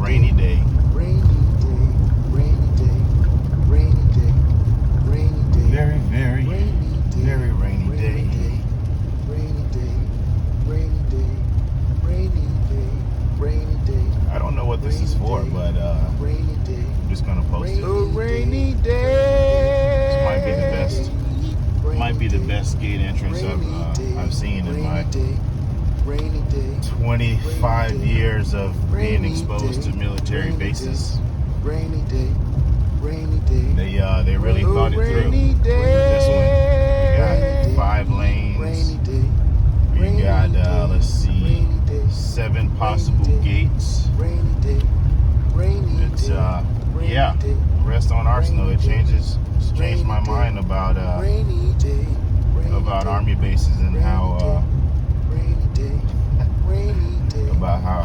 rainy day. Rainy day, rainy day, rainy day, rainy day. Very, very, rainy day, very rainy day. Rainy day, rainy day, rainy day, rainy day. I don't know what this is for, but rainy day. I'm just gonna post it. A rainy day. This might be the best gate entrance I've seen in my 25 years of being exposed to military bases. Rainy day, rainy day. They really thought it through. This one, we got 5 lanes. We got let's see, 7 possible gates. It's yeah. Rest on Arsenal. It's changed my mind about Army bases and how about how